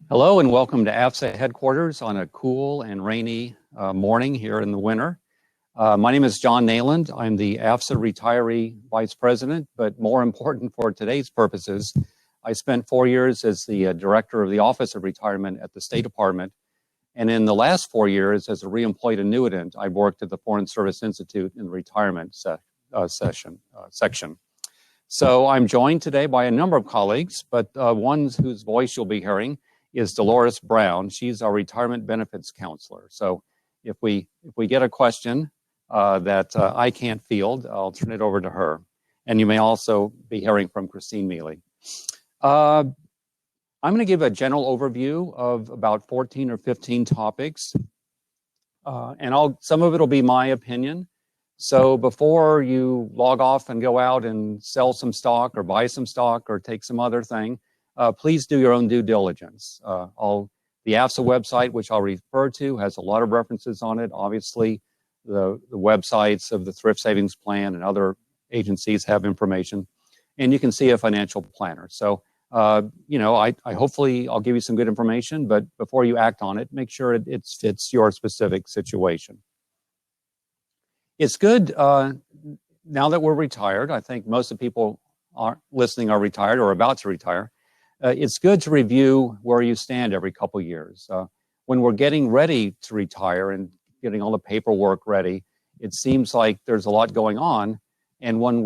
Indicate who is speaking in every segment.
Speaker 1: Hello and welcome to AFSA headquarters on a cool and rainy morning here in the winter. My name is John Naland. I'm the AFSA Retiree Vice President, but more important for today's purposes, I spent 4 years as the Director of the Office of Retirement at the State Department. And in the last 4 years as a reemployed annuitant, I worked at the Foreign Service Institute in the retirement section. So I'm joined today by a number of colleagues, but one whose voice you'll be hearing is Dolores Brown. She's our retirement benefits counselor. So if we get a question that I can't field, I'll turn it over to her. And you may also be hearing from Christine Mealy. I'm going to give a general overview of about 14 or 15 topics. And some of it will be my opinion. So before you log off and go out and sell some stock or buy some stock or take some other thing, please do your own due diligence. The AFSA website, which I'll refer to, has a lot of references on it. Obviously, the websites of the Thrift Savings Plan and other agencies have information. And you can see a financial planner. So, I hopefully I'll give you some good information, but before you act on it, make sure it fits your specific situation. It's good now that we're retired. I think most of the people listening are retired or about to retire. It's good to review where you stand every couple years. When we're getting ready to retire and getting all the paperwork ready, it seems like there's a lot going on. And when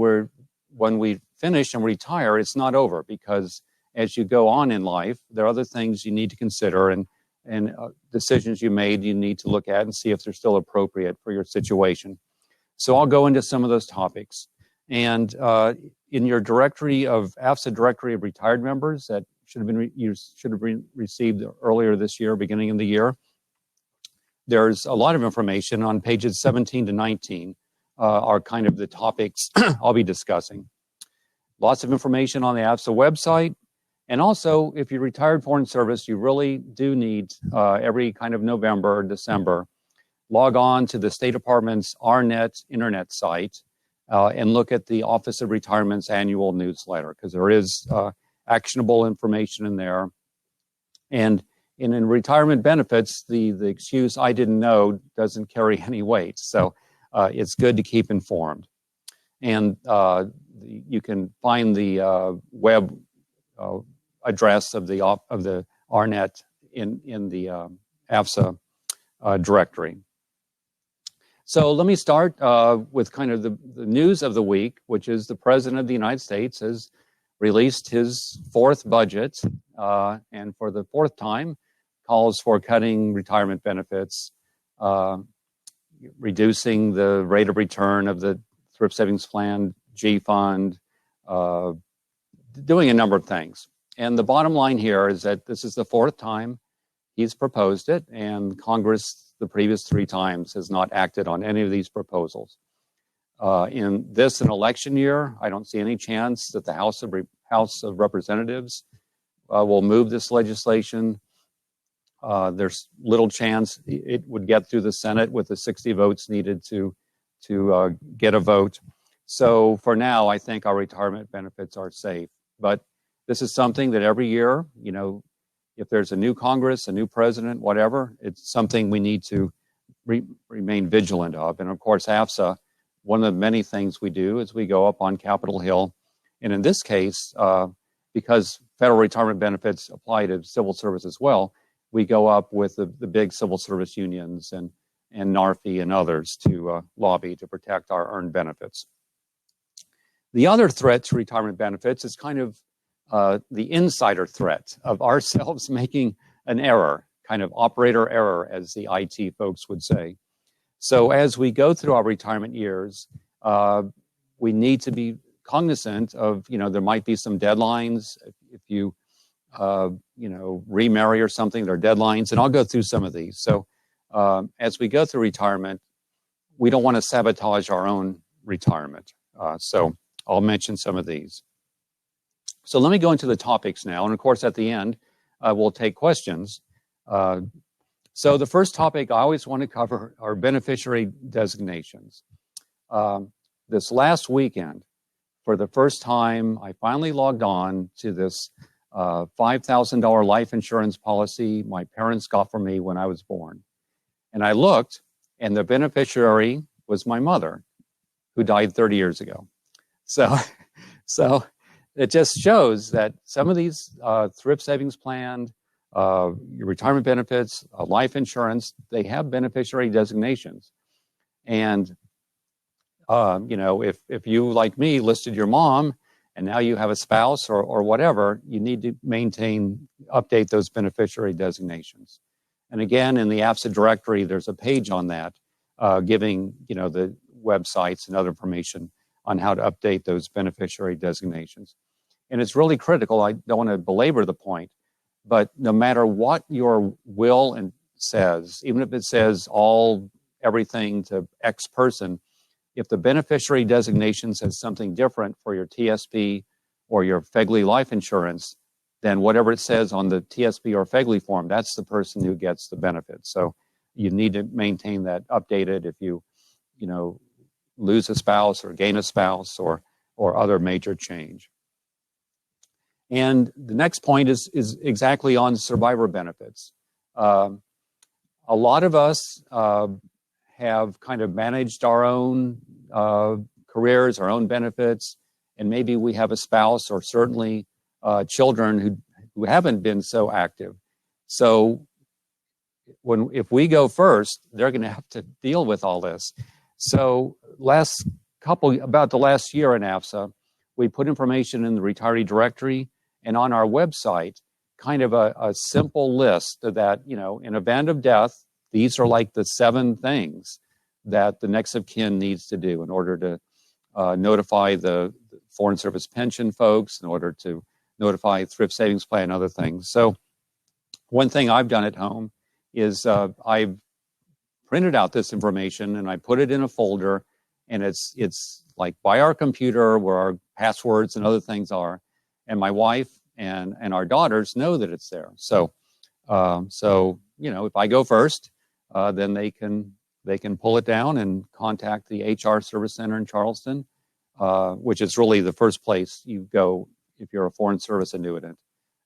Speaker 1: we finish and retire, it's not over, because as you go on in life, there are other things you need to consider and decisions you made you need to look at and see if they're still appropriate for your situation. So I'll go into some of those topics. And in your directory of AFSA directory of retired members that should have been received earlier this year, beginning of the year, there's a lot of information on pages 17 to 19 are kind of the topics I'll be discussing. Lots of information on the AFSA website. And also, if you're retired foreign service, you really do need every kind of November or December, log on to the State Department's RNet internet site and look at the Office of Retirement's annual newsletter, because there is actionable information in there. And in retirement benefits, the excuse "I didn't know" doesn't carry any weight. So it's good to keep informed. And you can find the web address of the RNet in the AFSA directory. So let me start with kind of the news of the week, which is the President of the United States has released his fourth budget, and for the fourth time calls for cutting retirement benefits, reducing the rate of return of the Thrift Savings Plan, G Fund, doing a number of things. And the bottom line here is that this is the fourth time he's proposed it, and Congress the previous 3 times has not acted on any of these proposals. In this an election year, I don't see any chance that the House of Representatives will move this legislation. There's little chance it would get through the Senate with the 60 votes needed to get a vote. So for now, I think our retirement benefits are safe. But this is something that every year, if there's a new Congress, a new president, whatever, it's something we need to remain vigilant of. And of course, AFSA, one of the many things we do is we go up on Capitol Hill. And in this case, because federal retirement benefits apply to civil service as well, we go up with the big civil service unions and NARFE and others to lobby to protect our earned benefits. The other threat to retirement benefits is kind of the insider threat of ourselves making an error, kind of operator error, as the IT folks would say. So as we go through our retirement years, we need to be cognizant of, there might be some deadlines. If you, remarry or something, there are deadlines, and I'll go through some of these. So as we go through retirement, we don't want to sabotage our own retirement. So I'll mention some of these. So let me go into the topics now. And of course, at the end, we'll take questions. So the first topic I always want to cover are beneficiary designations. This last weekend, for the first time, I finally logged on to this $5,000 life insurance policy my parents got for me when I was born. And I looked, and the beneficiary was my mother, who died 30 years ago. So it just shows that some of these thrift savings plan, your retirement benefits, life insurance, they have beneficiary designations. And, if you, like me, listed your mom, and now you have a spouse or whatever, you need to update those beneficiary designations. And again, in the AFSA directory, there's a page on that giving, the websites and other information on how to update those beneficiary designations. And it's really critical. I don't want to belabor the point, but no matter what your will and says, even if it says everything to X person, if the beneficiary designation says something different for your TSP or your FEGLI life insurance, then whatever it says on the TSP or FEGLI form, that's the person who gets the benefit. So you need to maintain that updated if you, lose a spouse or gain a spouse or other major change. And the next point is exactly on survivor benefits. A lot of us have kind of managed our own careers, our own benefits, and maybe we have a spouse or certainly children who haven't been so active. So if we go first, they're going to have to deal with all this. So about the last year in AFSA, we put information in the retiree directory and on our website, kind of a simple list that, in event of death, these are like the 7 things that the next of kin needs to do in order to notify the Foreign Service pension folks, in order to notify thrift savings plan and other things. So one thing I've done at home is I've printed out this information and I put it in a folder, and it's like by our computer where our passwords and other things are, and my wife and our daughters know that it's there. So if I go first, then they can pull it down and contact the HR Service Center in Charleston, which is really the first place you go if you're a Foreign Service annuitant,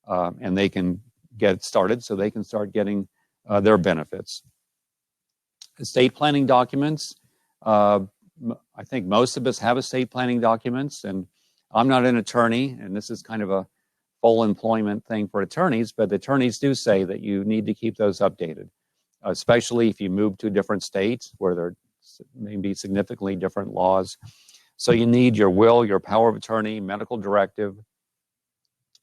Speaker 1: and they can get started so they can start getting their benefits. Estate planning documents. I think most of us have estate planning documents, and I'm not an attorney, and this is kind of a full employment thing for attorneys, but the attorneys do say that you need to keep those updated, especially if you move to a different state where there may be significantly different laws. So you need your will, your power of attorney, medical directive.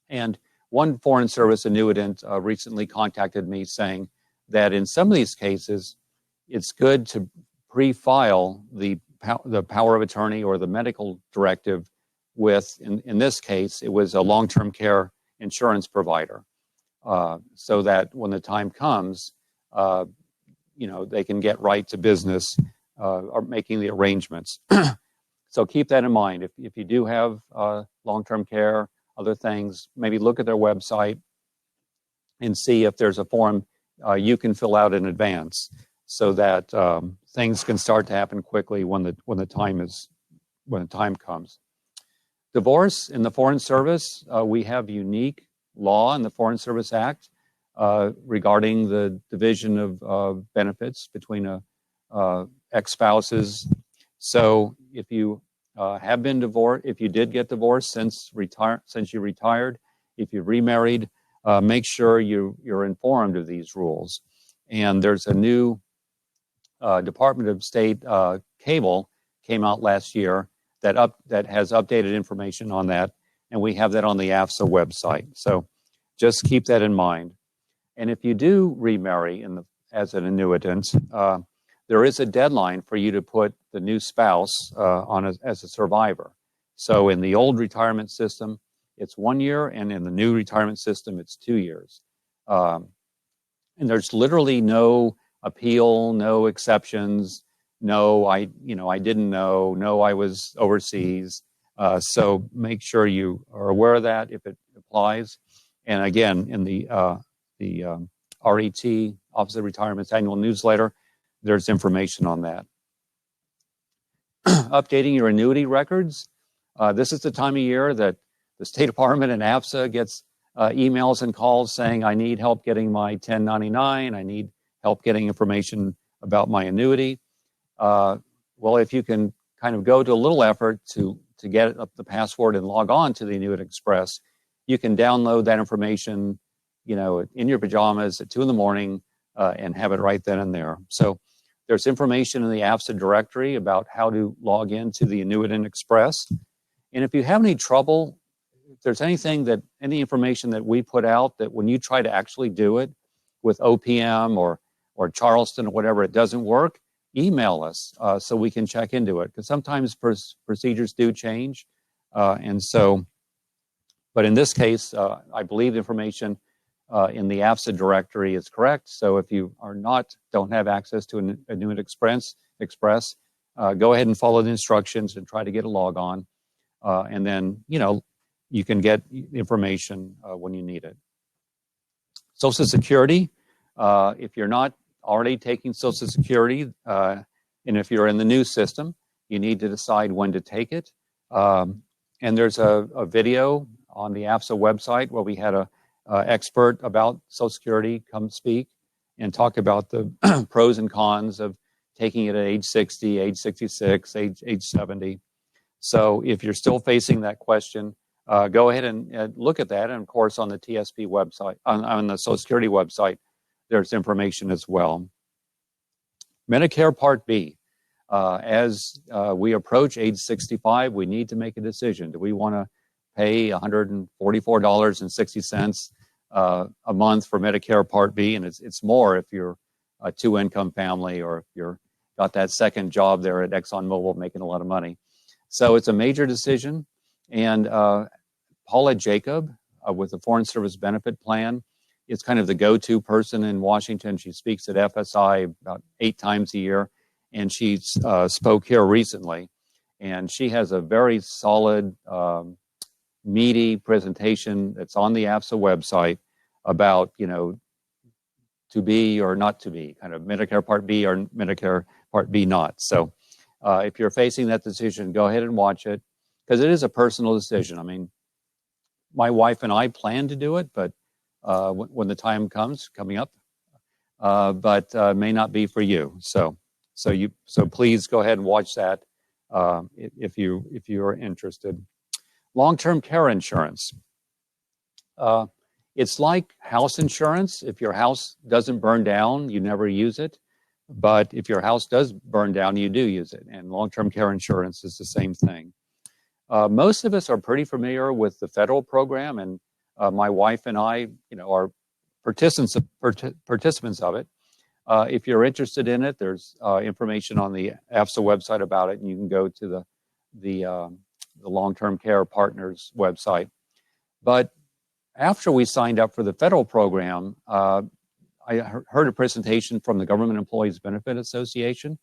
Speaker 1: And one Foreign Service annuitant recently contacted me saying that in some of these cases, it's good to pre-file the power of attorney or the medical directive with, in this case, it was a long-term care insurance provider, so that when the time comes, they can get right to business or making the arrangements. So keep that in mind. If you do have long-term care, other things, maybe look at their website and see if there's a form you can fill out in advance, so that things can start to happen quickly when the time comes. Divorce in the Foreign Service, we have unique law in the Foreign Service Act regarding the division of benefits between ex-spouses. So if you have been divorced, if you did get divorced since you retired, if you remarried, make sure you're informed of these rules. And there's a new Department of State cable came out last year that has updated information on that, and we have that on the AFSA website. So just keep that in mind. And if you do remarry as an annuitant, there is a deadline for you to put the new spouse as a survivor. So in the old retirement system, it's 1 year, and in the new retirement system, it's 2 years. And there's literally no appeal, no exceptions. No, I didn't know. No, I was overseas. So make sure you are aware of that if it applies. And again, in the RET, Office of Retirement's annual newsletter, there's information on that. Updating your annuity records. This is the time of year that the State Department and AFSA gets emails and calls saying, I need help getting my 1099, I need help getting information about my annuity. Well, if you can kind of go to a little effort to get up the password and log on to the Annuity Express, you can download that information, in your pajamas at 2 in the morning and have it right then and there. So there's information in the AFSA directory about how to log into the Annuity Express. And if you have any trouble, if there's any information that we put out that when you try to actually do it with OPM or Charleston or whatever, it doesn't work, email us so we can check into it, because sometimes procedures do change. But in this case, I believe the information in the AFSA directory is correct. So if you don't have access to an Annuity Express, go ahead and follow the instructions and try to get a log on. And then, you can get information when you need it. Social Security, if you're not already taking Social Security, and if you're in the new system, you need to decide when to take it. And there's a video on the AFSA website where we had a expert about Social Security come speak and talk about the pros and cons of taking it at age 60, age 66, age 70. So if you're still facing that question, go ahead and look at that. And of course, on the TSP website, on the Social Security website, there's information as well. Medicare Part B. As we approach age 65, we need to make a decision. Do we want to pay $144.60 a month for Medicare Part B? And it's more if you're a two-income family or if you're got that second job there at ExxonMobil making a lot of money. So it's a major decision. And Paula Jacob with the Foreign Service Benefit Plan is kind of the go-to person in Washington. She speaks at FSI about 8 times a year, and she spoke here recently. And she has a very solid, meaty presentation that's on the AFSA website about, to be or not to be, kind of Medicare Part B or Medicare Part B not. So if you're facing that decision, go ahead and watch it, because it is a personal decision. I mean, my wife and I plan to do it, but when the time coming up, but may not be for you. So please go ahead and watch that if you are interested. Long-term care insurance. It's like house insurance. If your house doesn't burn down, you never use it. But if your house does burn down, you do use it. And long-term care insurance is the same thing. Most of us are pretty familiar with the federal program, and my wife and I, are participants of it. If you're interested in it, there's information on the AFSA website about it, and you can go to the Long-Term Care Partners website. But after we signed up for the federal program, I heard a presentation from the Government Employees Benefit Association,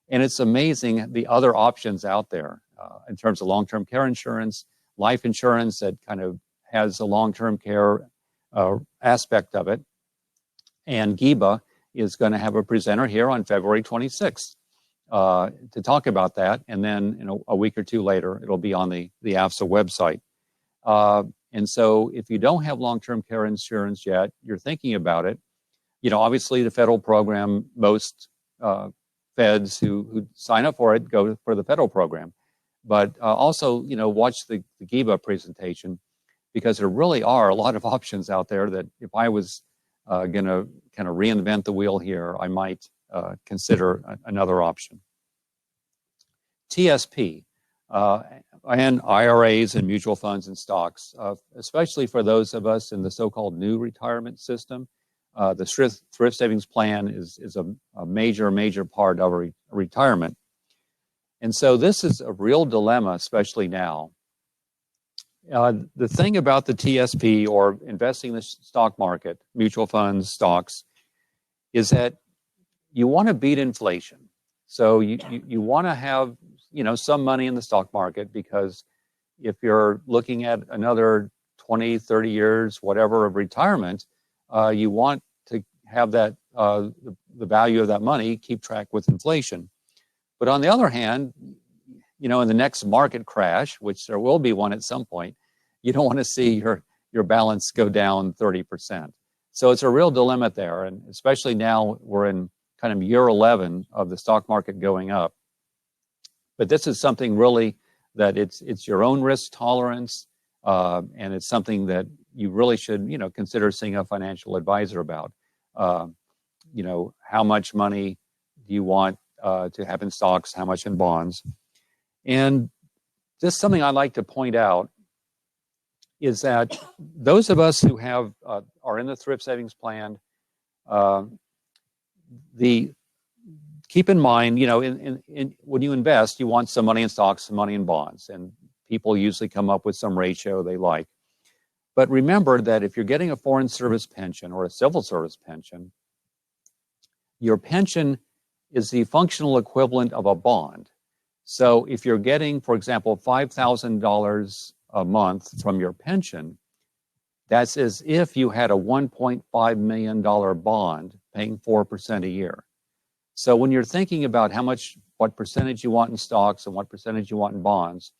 Speaker 1: and it's amazing the other options out there in terms of long-term care insurance, life insurance that kind of has a long-term care aspect of it. And GIBA is going to have a presenter here on February 26th to talk about that. And then a week or two later, it'll be on the AFSA website. And so if you don't have long-term care insurance yet, you're thinking about it. Obviously the federal program, most feds who sign up for it go for the federal program. But also, watch the GIBA presentation, because there really are a lot of options out there that if I was going to kind of reinvent the wheel here, I might consider another option. TSP and IRAs and mutual funds and stocks, especially for those of us in the so-called new retirement system. The thrift savings plan is a major part of a retirement. And so this is a real dilemma, especially now. The thing about the TSP, or investing in the stock market, mutual funds, stocks, is that you want to beat inflation. So you want to have some money in the stock market, because if you're looking at another 20, 30 years, whatever, of retirement, you want to have that the value of that money keep track with inflation. But on the other hand, in the next market crash, which there will be one at some point, you don't want to see your balance go down 30%. So it's a real dilemma there, and especially now we're in kind of year 11 of the stock market going up. But this is something really that it's your own risk tolerance, and it's something that you really should, consider seeing a financial advisor about. How much money do you want to have in stocks, how much in bonds? And just something I'd like to point out is that those of us who have are in the thrift savings plan, keep in mind, when you invest, you want some money in stocks, some money in bonds, and people usually come up with some ratio they like. But remember that if you're getting a foreign service pension or a civil service pension, your pension is the functional equivalent of a bond. So if you're getting, for example, $5,000 a month from your pension, that's as if you had a $1.5 million bond paying 4% a year. So when you're thinking about what percentage you want in stocks and what percentage you want in bonds,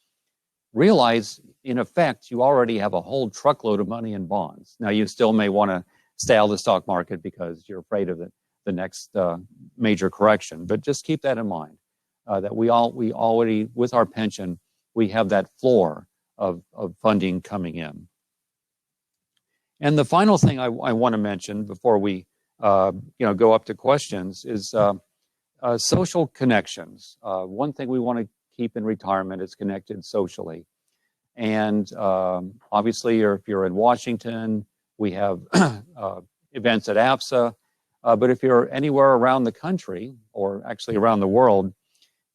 Speaker 1: realize, in effect, you already have a whole truckload of money in bonds. Now, you still may want to stay out of the stock market because you're afraid of the next major correction. But just keep that in mind, that we already, with our pension, we have that floor of funding coming in. And the final thing I want to mention before we go up to questions is social connections. One thing we want to keep in retirement is connected socially. And obviously, if you're in Washington, we have events at AFSA. But if you're anywhere around the country, or actually around the world,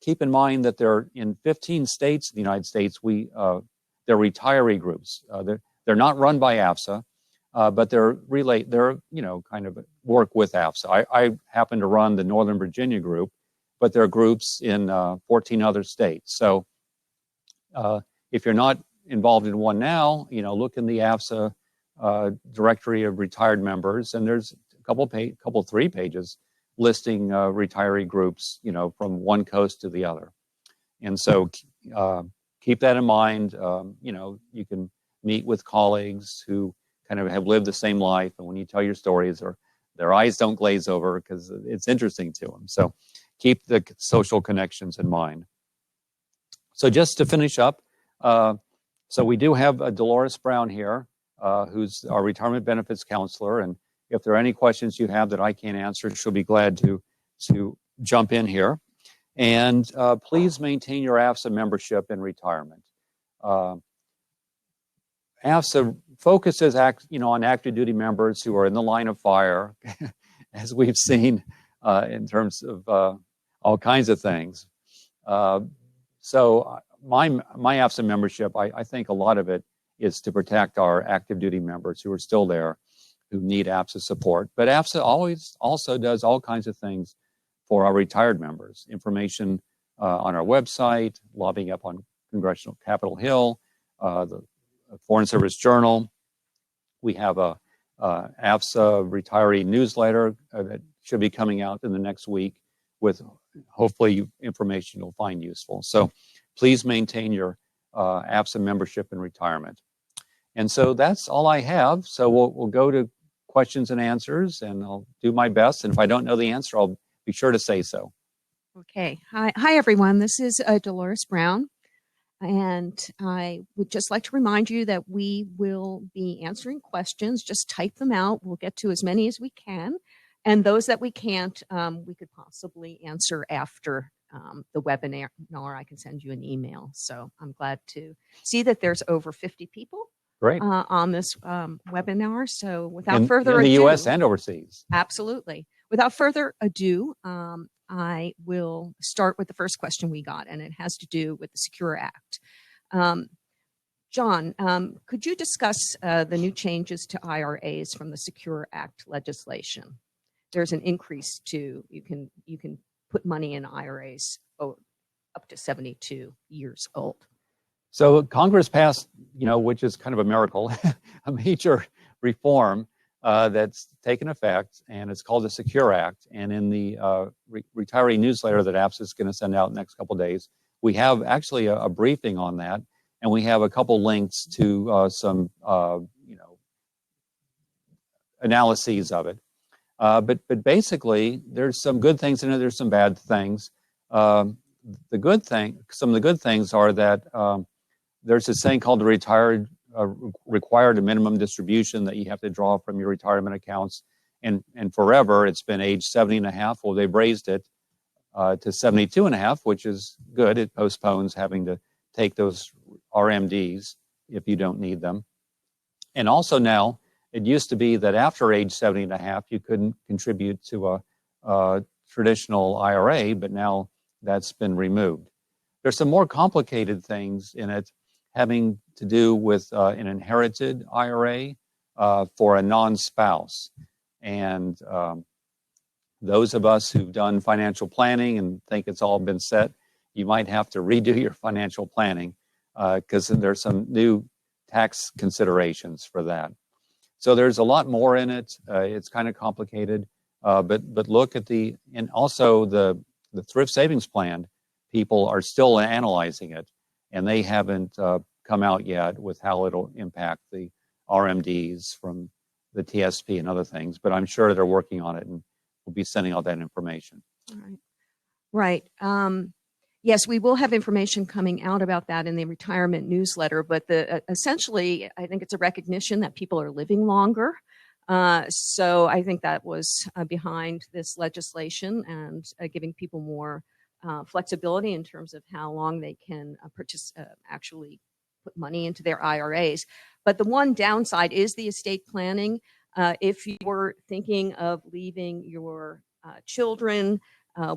Speaker 1: keep in mind that there in 15 states in the United States, they're retiree groups. They're not run by AFSA, but they're kind of work with AFSA. I happen to run the Northern Virginia group, but there are groups in 14 other states. So if you're not involved in one now, look in the AFSA directory of retired members, and there's a three pages listing retiree groups, from one coast to the other. And so keep that in mind. You can meet with colleagues who kind of have lived the same life, and when you tell your stories, their eyes don't glaze over because it's interesting to them. So keep the social connections in mind. So just to finish up, so we do have Dolores Brown here, who's our retirement benefits counselor, and if there are any questions you have that I can't answer, she'll be glad to jump in here. And please maintain your AFSA membership in retirement. AFSA focuses on active duty members who are in the line of fire, as we've seen in terms of all kinds of things. So my AFSA membership, I think a lot of it is to protect our active duty members who are still there, who need AFSA support. But AFSA also does all kinds of things for our retired members. Information on our website, lobbying up on Congressional Capitol Hill, the Foreign Service Journal. We have a AFSA retiree newsletter that should be coming out in the next week with hopefully information you'll find useful. So please maintain your AFSA membership in retirement. And so that's all I have. So we'll go to questions and answers, and I'll do my best. And if I don't know the answer, I'll be sure to say so.
Speaker 2: Okay. Hi, everyone. This is Dolores Brown. And I would just like to remind you that we will be answering questions. Just type them out. We'll get to as many as we can. And those that we can't, we could possibly answer after the webinar. I can send you an email. So I'm glad to see that there's over 50 people on this webinar. So without further ado.
Speaker 1: In the U.S. and overseas.
Speaker 2: Absolutely. Without further ado, I will start with the first question we got, and it has to do with the Secure Act. John, could you discuss the new changes to IRAs from the Secure Act legislation? There's an increase to you can put money in IRAs up to 72 years old.
Speaker 1: So Congress passed, which is kind of a miracle, a major reform that's taken effect, and it's called the Secure Act. And in the retiree newsletter that AFSA is going to send out in the next couple of days, we have actually a briefing on that, and we have a couple links to some analyses of it. But basically, there's some good things in it. There's some bad things. Some of the good things are that there's this thing called the required minimum distribution that you have to draw from your retirement accounts. And forever, it's been age 70 and a half. Well, they've raised it to 72 and a half, which is good. It postpones having to take those RMDs if you don't need them. And also now, it used to be that after age 70 and a half, you couldn't contribute to a traditional IRA, but now that's been removed. There's some more complicated things in it having to do with an inherited IRA for a non-spouse. And those of us who've done financial planning and think it's all been set, you might have to redo your financial planning because there's some new tax considerations for that. So there's a lot more in it. It's kind of complicated, but look at and also the thrift savings plan. People are still analyzing it, and they haven't come out yet with how it'll impact the RMDs from the TSP and other things. But I'm sure they're working on it, and we'll be sending all that information.
Speaker 2: All right. Right. Yes, we will have information coming out about that in the retirement newsletter, but essentially, I think it's a recognition that people are living longer. So I think that was behind this legislation and giving people more flexibility in terms of how long they can actually put money into their IRAs. But the one downside is the estate planning. If you were thinking of leaving your children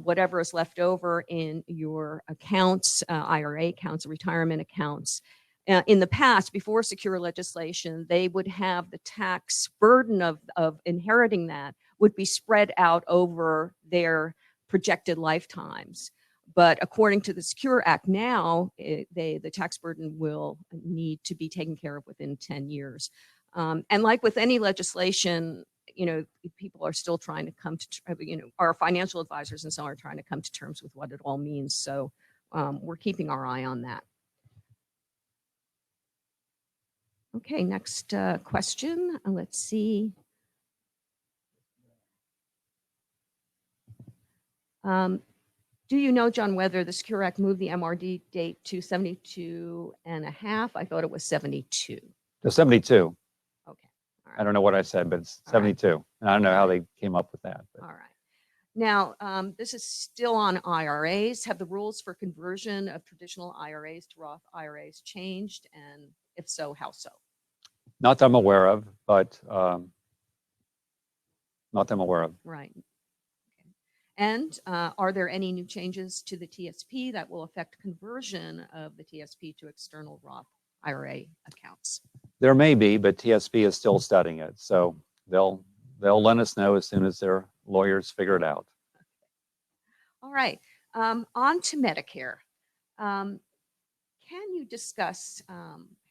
Speaker 2: whatever is left over in your accounts, IRA accounts, retirement accounts. In the past, before secure legislation, they would have the tax burden of inheriting that would be spread out over their projected lifetimes. But according to the Secure Act now, the tax burden will need to be taken care of within 10 years. And like with any legislation, people are still trying to come to, our financial advisors and so on are trying to come to terms with what it all means. So we're keeping our eye on that. Okay, next question. Let's see. Do you know, John, whether the Secure Act moved the MRD date to 72 and a half? I thought it was 72.
Speaker 1: To 72.
Speaker 2: Okay. All right.
Speaker 1: I don't know what I said, but it's 72. Right. And I don't know how they came up with that. But.
Speaker 2: All right. Now, this is still on IRAs. Have the rules for conversion of traditional IRAs to Roth IRAs changed? And if so, how so?
Speaker 1: Not that I'm aware of, but not that I'm aware of.
Speaker 2: Right. Okay. And are there any new changes to the TSP that will affect conversion of the TSP to external Roth IRA accounts?
Speaker 1: There may be, but TSP is still studying it. So they'll let us know as soon as their lawyers figure it out.
Speaker 2: All right. On to Medicare. Can you discuss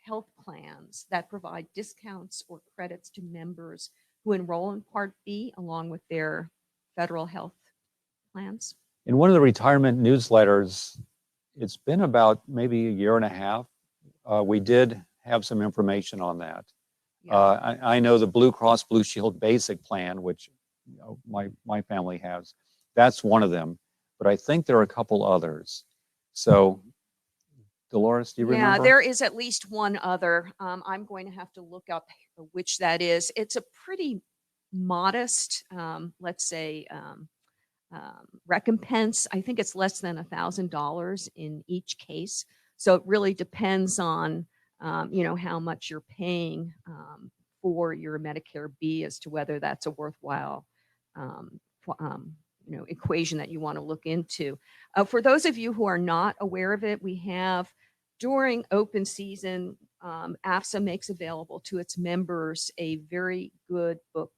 Speaker 2: health plans that provide discounts or credits to members who enroll in Part B along with their federal health plans?
Speaker 1: In one of the retirement newsletters, it's been about maybe a year and a half. We did have some information on that. Yeah. I know the Blue Cross Blue Shield Basic Plan, which my family has. That's one of them, but I think there are a couple others. So, Dolores, do you remember?
Speaker 2: Yeah, there is at least one other. I'm going to have to look up which that is. It's a pretty modest, let's say, recompense. I think it's less than $1,000 in each case. So it really depends on how much you're paying for your Medicare B as to whether that's a worthwhile equation that you want to look into. For those of you who are not aware of it, we have during open season, AFSA makes available to its members a very good book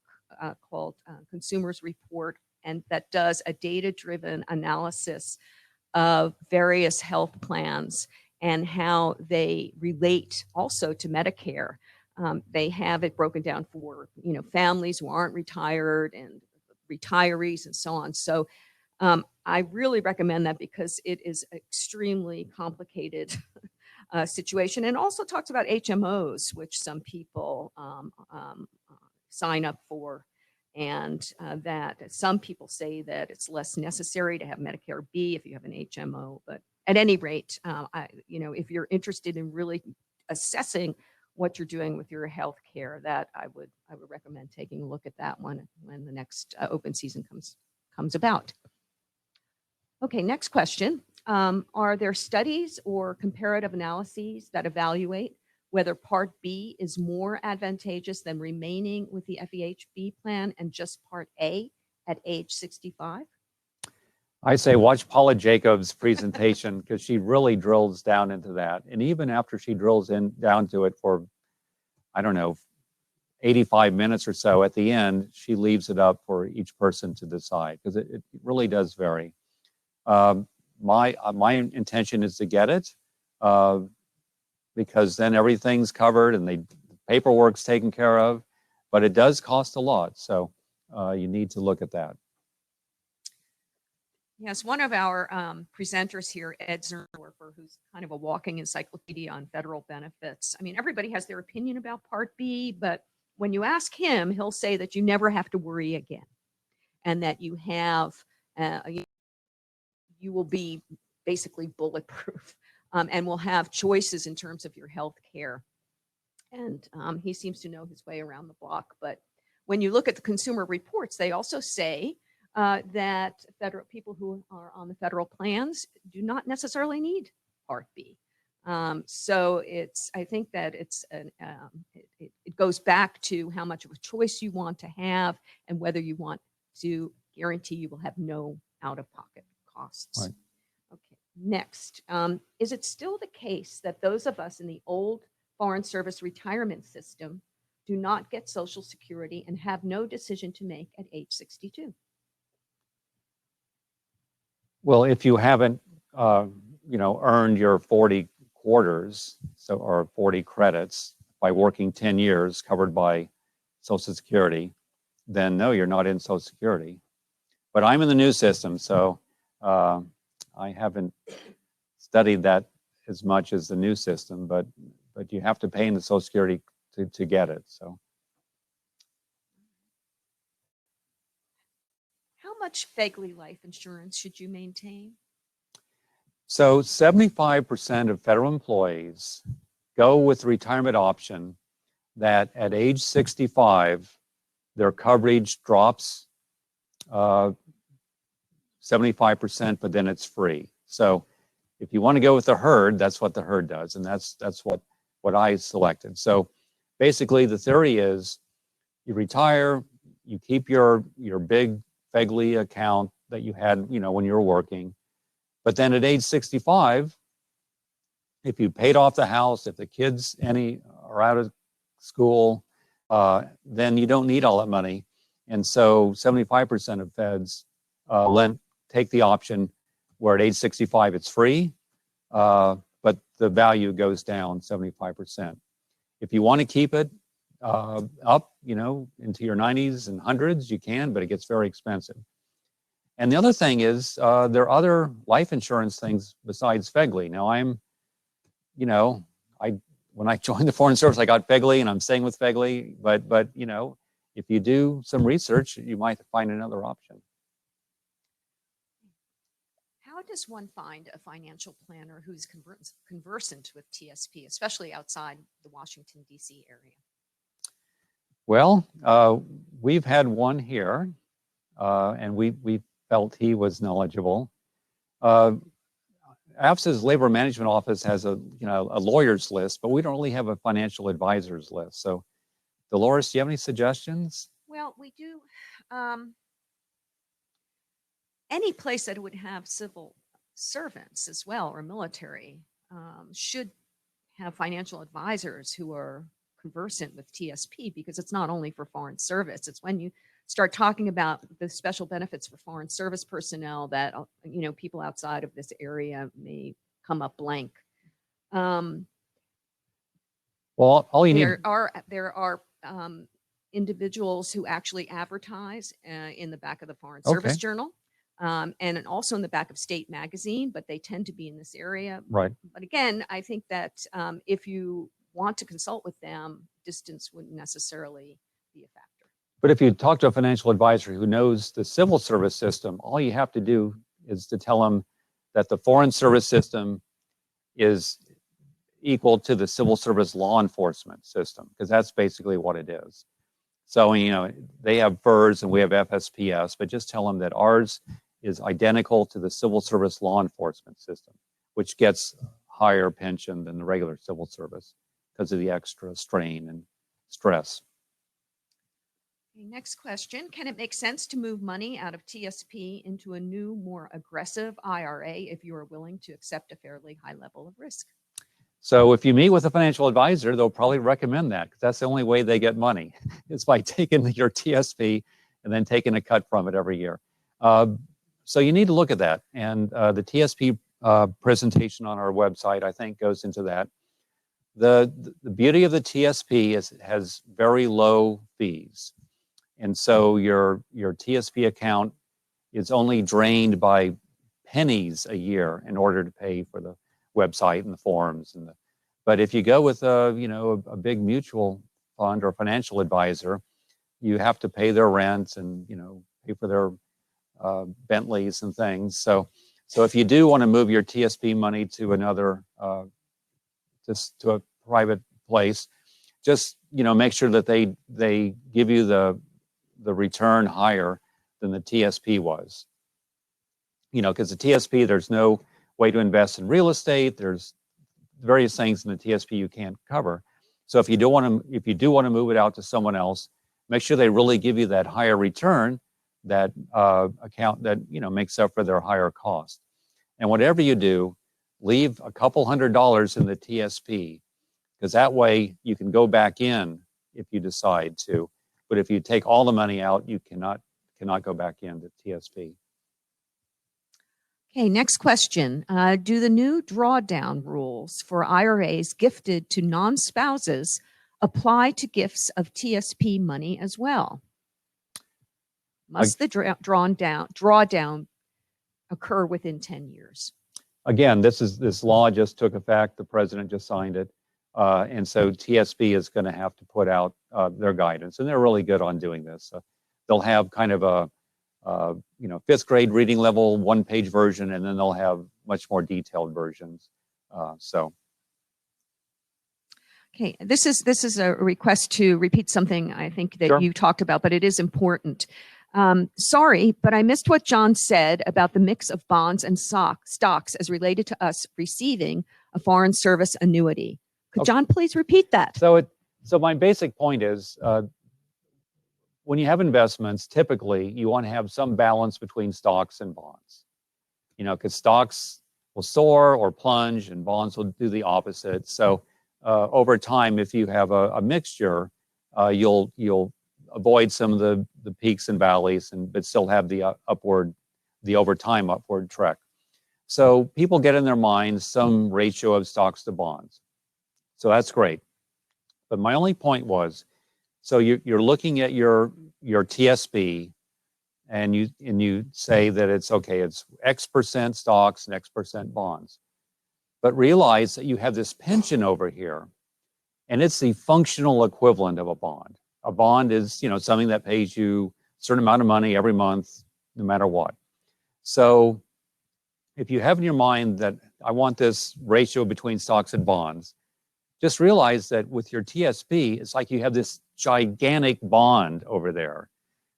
Speaker 2: called Consumers Report, and that does a data-driven analysis of various health plans and how they relate also to Medicare. They have it broken down for, families who aren't retired and retirees and so on. So I really recommend that because it is extremely complicated situation, and also talks about HMOs, which some people sign up for, and that some people say that it's less necessary to have Medicare B if you have an HMO. But at any rate, if you're interested in really assessing what you're doing with your health care, that I would recommend taking a look at that one when the next open season comes about. Okay, next question. Are there studies or comparative analyses that evaluate whether Part B is more advantageous than remaining with the FEHB plan and just Part A at age 65?
Speaker 1: I say watch Paula Jacobs' presentation because she really drills down into that. And even after she drills down to it for, I don't know, 85 minutes or so, at the end, she leaves it up for each person to decide because it really does vary. My intention is to get it because then everything's covered and the paperwork's taken care of, but it does cost a lot. So you need to look at that.
Speaker 2: Yes, one of our presenters here, Ed Zernwerfer, who's kind of a walking encyclopedia on federal benefits. I mean, everybody has their opinion about Part B, but when you ask him, he'll say that you never have to worry again, and that you have, you will be basically bulletproof, and will have choices in terms of your health care. And he seems to know his way around the block. But when you look at the Consumer Reports, they also say that federal people who are on the federal plans do not necessarily need Part B. So I think that it goes back to how much of a choice you want to have and whether you want to guarantee you will have no out-of-pocket costs.
Speaker 1: Right.
Speaker 2: Okay, next. Is it still the case that those of us in the old Foreign Service retirement system do not get Social Security and have no decision to make at age 62?
Speaker 1: Well, if you haven't, earned your 40 quarters, or 40 credits by working 10 years covered by Social Security, then no, you're not in Social Security. But I'm in the new system, so I haven't studied that as much as the new system, but you have to pay into Social Security to get it. So.
Speaker 2: How much FEGLI life insurance should you maintain?
Speaker 1: So 75% of federal employees go with the retirement option that at age 65, their coverage drops 75%, but then it's free. So if you want to go with the herd, that's what the herd does. And that's what I selected. So basically the theory is you retire, you keep your big FEGLI account that you had, when you were working. But then at age 65, if you paid off the house, if the kids are out of school, then you don't need all that money. And so 75% of feds take the option where at age 65 it's free, but the value goes down 75%. If you want to keep it up, into your 90s and hundreds, you can, but it gets very expensive. And the other thing is there are other life insurance things besides FEGLI. Now when I joined the Foreign Service, I got FEGLI and I'm staying with FEGLI, but if you do some research, you might find another option.
Speaker 2: How does one find a financial planner who's conversant with TSP, especially outside the Washington, D.C. area?
Speaker 1: Well, we've had one here, and we felt he was knowledgeable. AFSA's Labor Management Office has a lawyer's list, but we don't really have a financial advisor's list. So, Dolores, do you have any suggestions?
Speaker 2: Well, we do. Any place that would have civil servants as well or military should have financial advisors who are conversant with TSP, because it's not only for foreign service. It's when you start talking about the special benefits for foreign service personnel that people outside of this area may come up blank.
Speaker 1: Well, all you need.
Speaker 2: There are individuals who actually advertise in the back of the Foreign Service Journal. And also in the back of State Magazine, but they tend to be in this area.
Speaker 1: Right.
Speaker 2: But again, I think that if you want to consult with them, distance wouldn't necessarily be a factor.
Speaker 1: But if you talk to a financial advisor who knows the civil service system, all you have to do is to tell them that the foreign service system is equal to the civil service law enforcement system, because that's basically what it is. So, they have FERS and we have FSPS, but just tell them that ours is identical to the civil service law enforcement system, which gets higher pension than the regular civil service because of the extra strain and stress.
Speaker 2: Okay, next question. Can it make sense to move money out of TSP into a new, more aggressive IRA if you are willing to accept a fairly high level of risk?
Speaker 1: So if you meet with a financial advisor, they'll probably recommend that, because that's the only way they get money. It's by taking your TSP and then taking a cut from it every year. So you need to look at that. And the TSP presentation on our website, I think, goes into that. The beauty of the TSP is it has very low fees. And so your TSP account is only drained by pennies a year in order to pay for the website and the forms. But if you go with a big mutual fund or financial advisor, you have to pay their rent and pay for their Bentleys and things. So if you do want to move your TSP money to another, just to a private place, just make sure that they give you the return higher than the TSP was. Because the TSP, there's no way to invest in real estate. There's various things in the TSP you can't cover. So if you do want to move it out to someone else, make sure they really give you that higher return, that account that makes up for their higher cost. And whatever you do, leave a couple $100 in the TSP, because that way you can go back in if you decide to. But if you take all the money out, you cannot go back into TSP.
Speaker 2: Okay, next question. Do the new drawdown rules for IRAs gifted to non-spouses apply to gifts of TSP money as well? Must the drawdown occur within 10 years?
Speaker 1: Again, this law just took effect. The president just signed it. And so TSP is going to have to put out their guidance. And they're really good on doing this. They'll have kind of a fifth grade reading level, one-page version, and then they'll have much more detailed versions.
Speaker 2: Okay, this is a request to repeat something I think that
Speaker 1: Sure.
Speaker 2: you talked about, but it is important. Sorry, but I missed what John said about the mix of bonds and stocks as related to us receiving a foreign service annuity. Could John please repeat that?
Speaker 1: So my basic point is, when you have investments, typically you want to have some balance between stocks and bonds. Because stocks will soar or plunge, and bonds will do the opposite. So over time, if you have a mixture, you'll avoid some of the peaks and valleys, but still have the over time upward trek. So people get in their minds some ratio of stocks to bonds. So that's great. But my only point was, so you're looking at your TSP, and you say that it's X percent stocks and X percent bonds. But realize that you have this pension over here, and it's the functional equivalent of a bond. A bond is something that pays you a certain amount of money every month, no matter what. So if you have in your mind that I want this ratio between stocks and bonds, just realize that with your TSP, it's like you have this gigantic bond over there.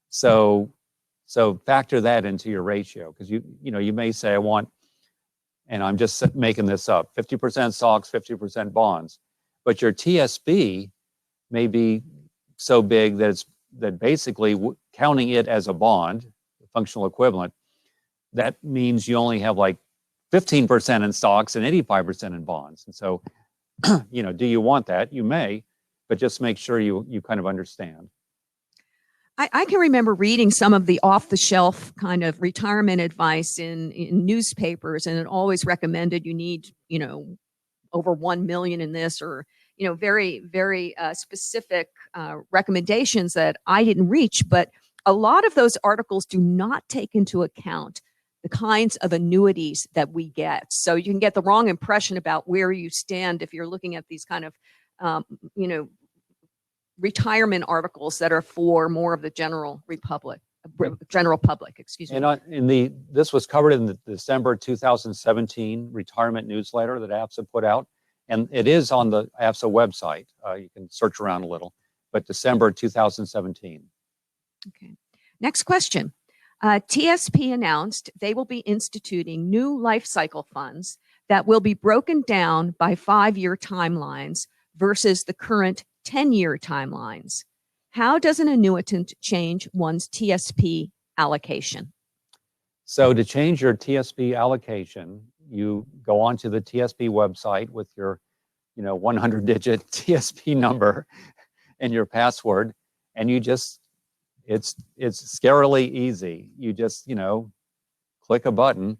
Speaker 1: So factor that into your ratio, because you may say, I want, and I'm just making this up, 50% stocks, 50% bonds, but your TSP may be so big that basically counting it as a bond, functional equivalent, that means you only have like 15% in stocks and 85% in bonds. And so, do you want that? You may, but just make sure you kind of understand.
Speaker 2: I can remember reading some of the off-the-shelf kind of retirement advice in newspapers, and it always recommended you need, over 1 million in this, or very, very specific recommendations that I didn't reach. But a lot of those articles do not take into account the kinds of annuities that we get. So you can get the wrong impression about where you stand if you're looking at these kind of, retirement articles that are for more of the general public, excuse me.
Speaker 1: And this was covered in the December 2017 retirement newsletter that AFSA put out, and it is on the AFSA website. You can search around a little, but December 2017.
Speaker 2: Okay. Next question. TSP announced they will be instituting new life cycle funds that will be broken down by 5-year timelines versus the current 10-year timelines. How does an annuitant change one's TSP allocation?
Speaker 1: So to change your TSP allocation, you go onto the TSP website with your 100-digit TSP number and your password, and you just, it's scarily easy. You just, click a button,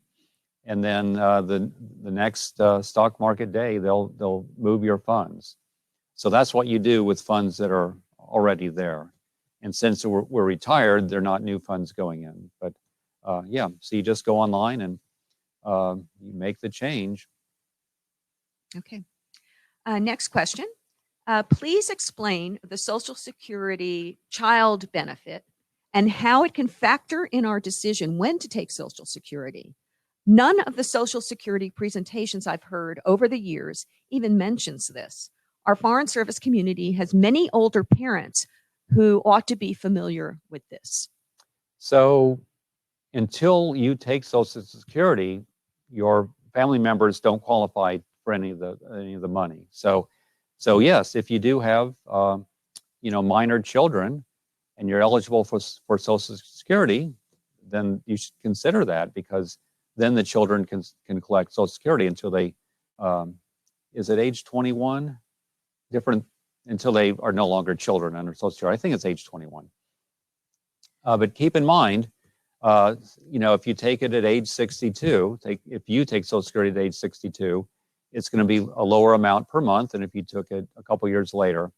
Speaker 1: and then the next stock market day, they'll move your funds. So that's what you do with funds that are already there. And since we're retired, they're not new funds going in. But yeah, so you just go online and you make the change.
Speaker 2: Okay. Next question. Please explain the Social Security child benefit and how it can factor in our decision when to take Social Security. None of the Social Security presentations I've heard over the years even mentions this. Our foreign service community has many older parents who ought to be familiar with this.
Speaker 1: So until you take Social Security, your family members don't qualify for any of the money. So yes, if you do have minor children and you're eligible for Social Security, then you should consider that, because then the children can collect Social Security until they is it age 21? Different until they are no longer children under Social Security. I think it's age 21. But keep in mind, if you take it at age 62, if you take Social Security at age 62, it's going to be a lower amount per month than if you took it a couple years later.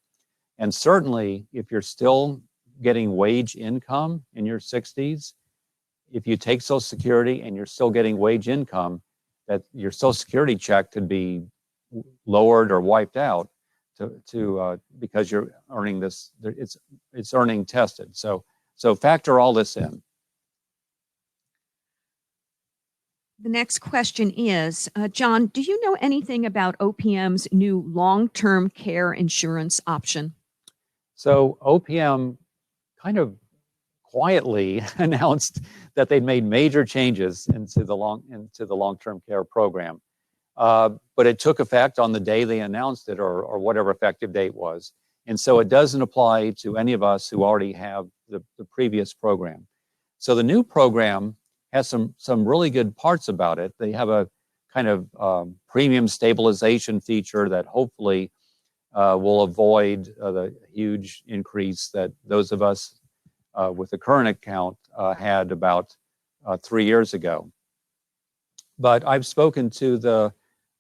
Speaker 1: And certainly, if you're still getting wage income in your 60s, if you take Social Security and you're still getting wage income, that your Social Security check could be lowered or wiped out because you're earning this. It's earning tested. So factor all this in.
Speaker 2: The next question is, John, do you know anything about OPM's new long-term care insurance option?
Speaker 1: So OPM kind of quietly announced that they'd made major changes into the long-term care program. But it took effect on the day they announced it, or whatever effective date was. And so it doesn't apply to any of us who already have the previous program. So the new program has some really good parts about it. They have a kind of premium stabilization feature that hopefully will avoid the huge increase that those of us with a current account had about 3 years ago. But I've spoken to the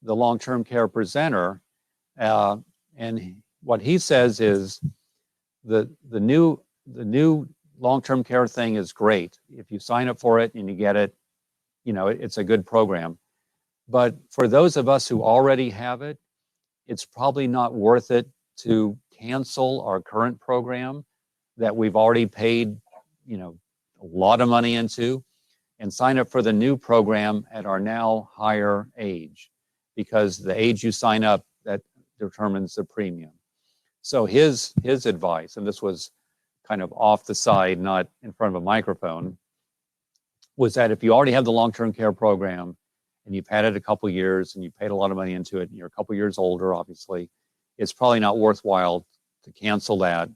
Speaker 1: long-term care presenter, and what he says is the new long-term care thing is great. If you sign up for it and you get it, it's a good program. But for those of us who already have it, it's probably not worth it to cancel our current program that we've already paid, a lot of money into, and sign up for the new program at our now higher age, because the age you sign up, that determines the premium. So his advice, and this was kind of off the side, not in front of a microphone, was that if you already have the long-term care program and you've had it a couple years and you paid a lot of money into it and you're a couple years older, obviously, it's probably not worthwhile to cancel that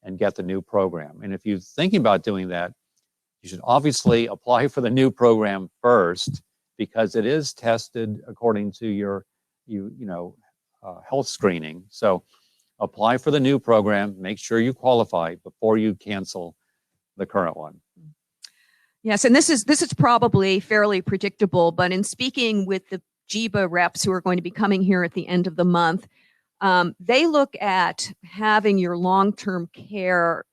Speaker 1: and get the new program. And if you're thinking about doing that, you should obviously apply for the new program first, because it is tested according to your health screening. So apply for the new program, make sure you qualify before you cancel the current one.
Speaker 2: Yes, and this is probably fairly predictable, but in speaking with the JIBA reps who are going to be coming here at the end of the month, they look at having your long-term care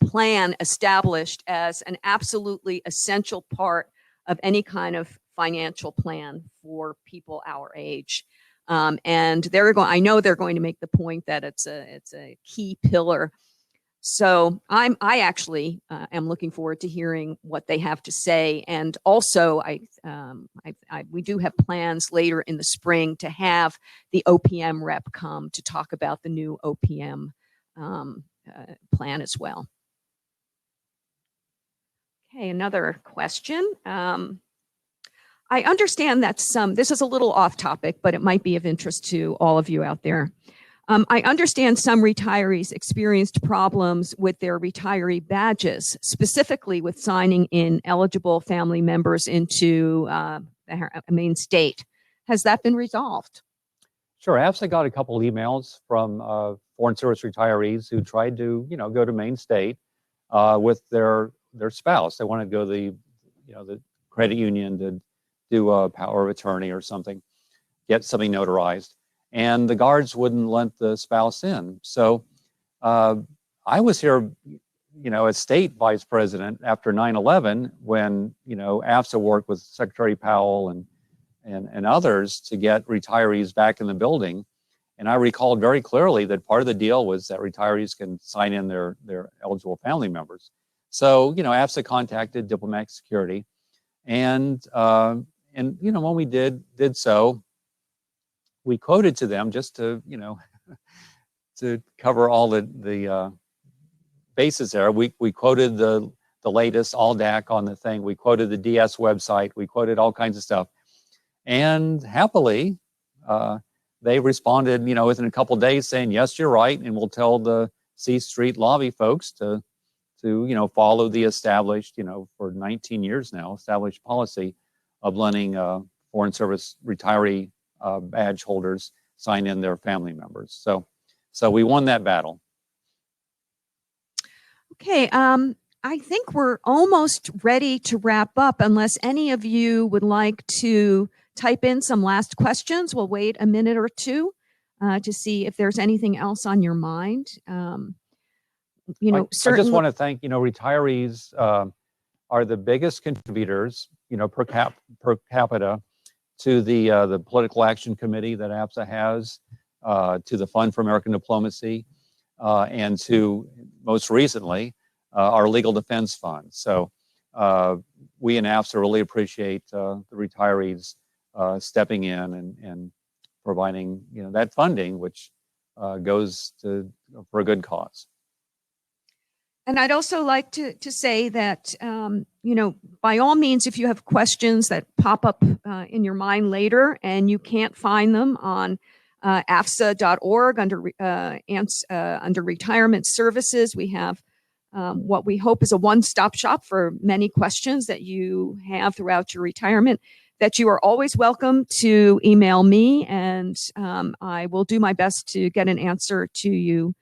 Speaker 2: plan established as an absolutely essential part of any kind of financial plan for people our age. And I know they're going to make the point that it's a key pillar. So I actually am looking forward to hearing what they have to say. And also, we do have plans later in the spring to have the OPM rep come to talk about the new OPM plan as well. Okay, another question. I understand that this is a little off topic, but it might be of interest to all of you out there. I understand some retirees experienced problems with their retiree badges, specifically with signing in eligible family members into the main state. Has that been resolved?
Speaker 1: Sure. AFSA got a couple emails from foreign service retirees who tried to, go to Maine State with their spouse. They wanted to go to the credit union to do a power of attorney or something, get something notarized. And the guards wouldn't let the spouse in. So I was here, as state vice president after 9/11 when, AFSA worked with Secretary Powell and others to get retirees back in the building. And I recalled very clearly that part of the deal was that retirees can sign in their eligible family members. So, AFSA contacted diplomatic security. And when we did so, we quoted to them just to, to cover all the bases there. We quoted the latest ALDAC on the thing. We quoted the DS website. We quoted all kinds of stuff. And happily, they responded, within a couple of days saying, yes, you're right. And we'll tell the C Street lobby folks to follow the established, for 19 years now, established policy of letting foreign service retiree badge holders sign in their family members. So we won that battle.
Speaker 2: Okay, I think we're almost ready to wrap up unless any of you would like to type in some last questions. We'll wait a minute or two to see if there's anything else on your mind.
Speaker 1: I just want to thank, retirees are the biggest contributors, per capita to the Political Action Committee that AFSA has, to the Fund for American Diplomacy, and to, most recently, our Legal Defense Fund. So we in AFSA really appreciate the retirees stepping in and providing, that funding, which goes for a good cause.
Speaker 2: And I'd also like to say that, by all means, if you have questions that pop up in your mind later and you can't find them on AFSA.org under retirement services, we have what we hope is a one-stop shop for many questions that you have throughout your retirement, that you are always welcome to email me, and I will do my best to get an answer to you.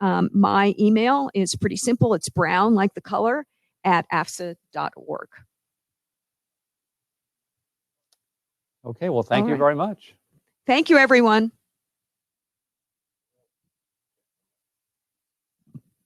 Speaker 2: My email is pretty simple. It's brown, like the color, at AFSA.org.
Speaker 1: Okay, well, thank you very much.
Speaker 2: Thank you, everyone.